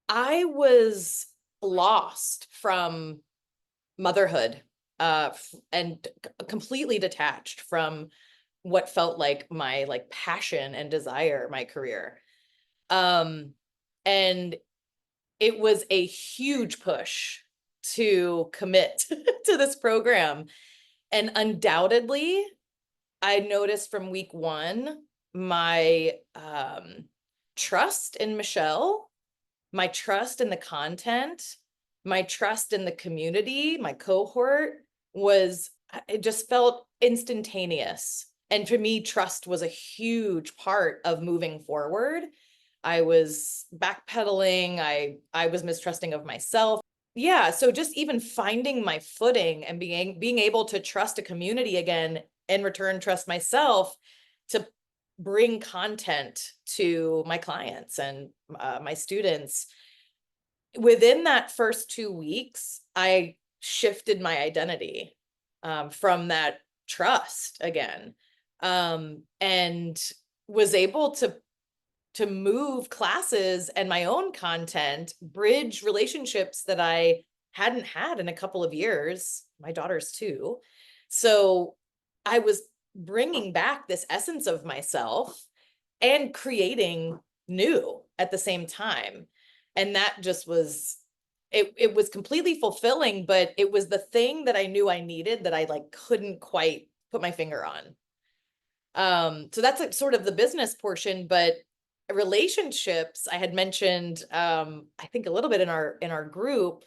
I was lost from motherhood, and completely detached from what felt like my like passion and desire, my career. Um, and it was a huge push to commit to this program. And undoubtedly, I noticed from week one, my trust in Michelle, my trust in the content, my trust in the community, my cohort was, it just felt instantaneous. And for me, trust was a huge part of moving forward. I was backpedaling, I was mistrusting of myself. Yeah, so just even finding my footing and being able to trust a community again, in return trust myself to bring content to my clients and my students. Within that first 2 weeks, I shifted my identity, from that trust again, and was able to move classes and my own content, bridge relationships that I hadn't had in a couple of years. My daughter's too. So I was bringing back this essence of myself and creating new at the same time. And that just was, it was completely fulfilling, but it was the thing that I knew I needed that I like couldn't quite put my finger on. So that's like sort of the business portion, but relationships, I had mentioned, I think a little bit in our group,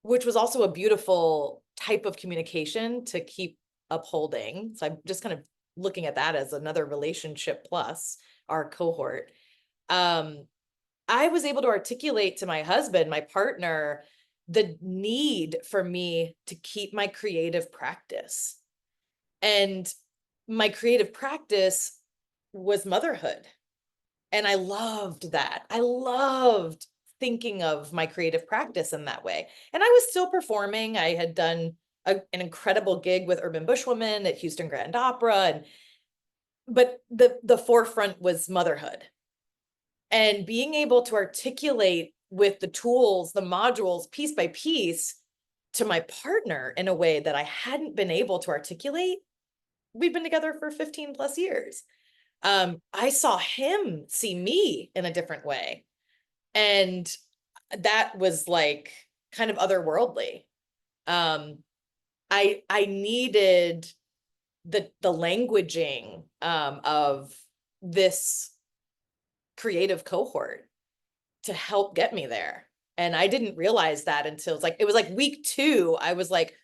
which was also a beautiful type of communication to keep upholding. So I'm just kind of looking at that as another relationship plus our cohort. Um, I was able to articulate to my husband, my partner, the need for me to keep my creative practice. And my creative practice was motherhood. And I loved that. I loved thinking of my creative practice in that way. And I was still performing. I had done an incredible gig with Urban Bushwomen at Houston Grand Opera, and but the forefront was motherhood. And being able to articulate with the tools, the modules, piece by piece to my partner in a way that I hadn't been able to articulate. We've been together for 15 plus years. I saw him see me in a different way. And that was like kind of otherworldly. Um, I needed the languaging of this creative cohort to help get me there. And I didn't realize that until it was like week two. I was like,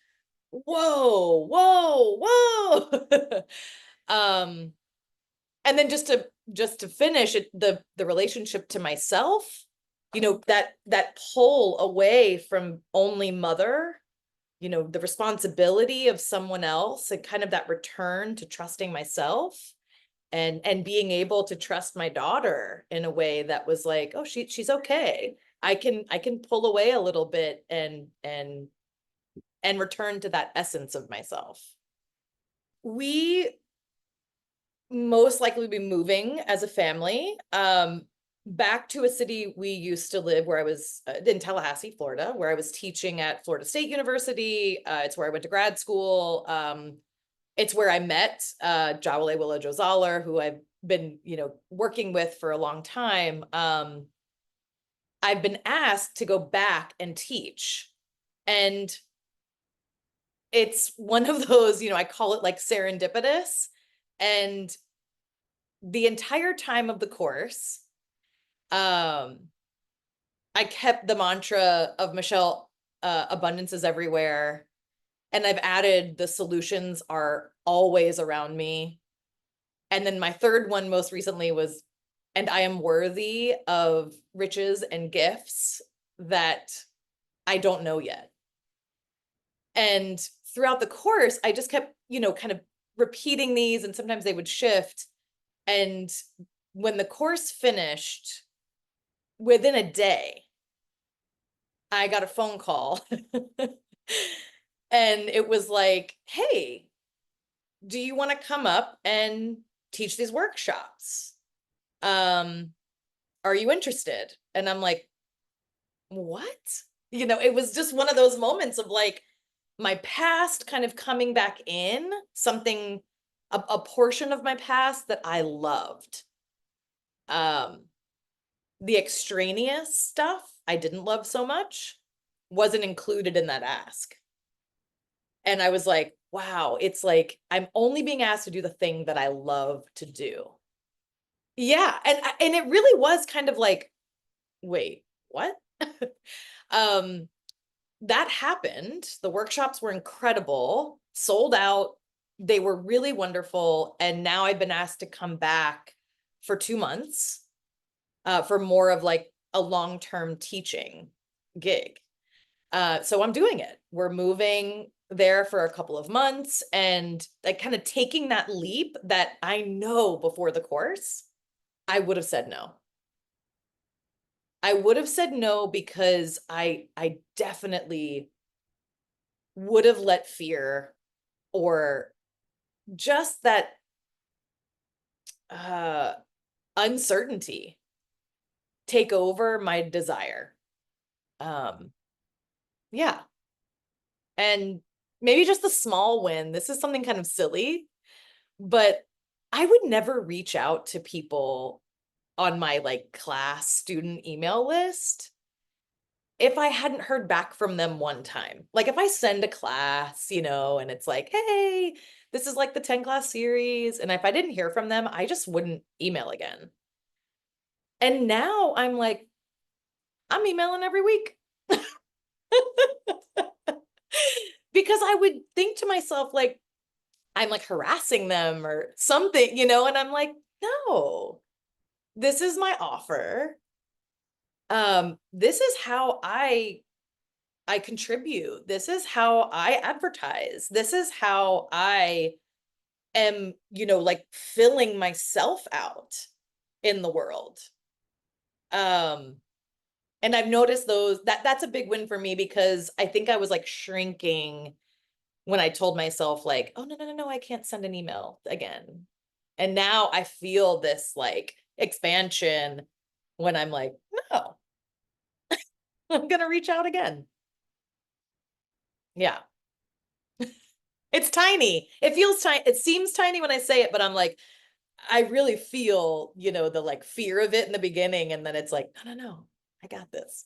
whoa, whoa, whoa. um, and then just to finish it, the relationship to myself, that pull away from only mother, the responsibility of someone else, and kind of that return to trusting myself, and being able to trust my daughter in a way that was like, oh, she's okay. I can pull away a little bit and return to that essence of myself. We most likely be moving as a family, back to a city we used to live, where I was in Tallahassee, Florida, where I was teaching at Florida State University. It's where I went to grad school. It's where I met Jawale Willa Jozaler, who I've been, working with for a long time. I've been asked to go back and teach. And it's one of those, I call it like serendipitous. And the entire time of the course, um, I kept the mantra of Michelle, abundance is everywhere. And I've added the solutions are always around me. And then my third one most recently was, and I am worthy of riches and gifts that I don't know yet. And throughout the course, I just kept, kind of repeating these, and sometimes they would shift. And when the course finished, within a day, I got a phone call. And it was like, hey, do you want to come up and teach these workshops? Are you interested? And I'm like, what? It was just one of those moments of like my past kind of coming back in, something, a portion of my past that I loved. Um, the extraneous stuff I didn't love so much wasn't included in that ask. And I was like, wow, it's like I'm only being asked to do the thing that I love to do. Yeah, and it really was kind of like, wait, what? um that happened. The workshops were incredible, sold out. They were really wonderful. And now I've been asked to come back for 2 months for more of like a long-term teaching gig. So I'm doing it. We're moving there for a couple of months and like kind of taking that leap that I know before the course, I would have said no. I would have said no because I definitely would have let fear or just that uh uncertainty take over my desire. Um yeah. And maybe just a small win. This is something kind of silly, but I would never reach out to people on my like class student email list if I hadn't heard back from them one time. Like if I send a class, and it's like, hey, this is like the 10 class series. And if I didn't hear from them, I just wouldn't email again. And now I'm like, I'm emailing every week because I would think to myself, like, I'm like harassing them or something, and I'm like, no, this is my offer. This is how I contribute. This is how I advertise. This is how I am, like filling myself out in the world. Um, and I've noticed that's a big win for me because I think I was like shrinking when I told myself like, oh no, no, no, no, I can't send an email again. And now I feel this like expansion when I'm like, no, I'm gonna reach out again. Yeah. It's tiny. It feels tiny. It seems tiny when I say it, but I'm like, I really feel, the like fear of it in the beginning. And then it's like, no, no, no, I got this.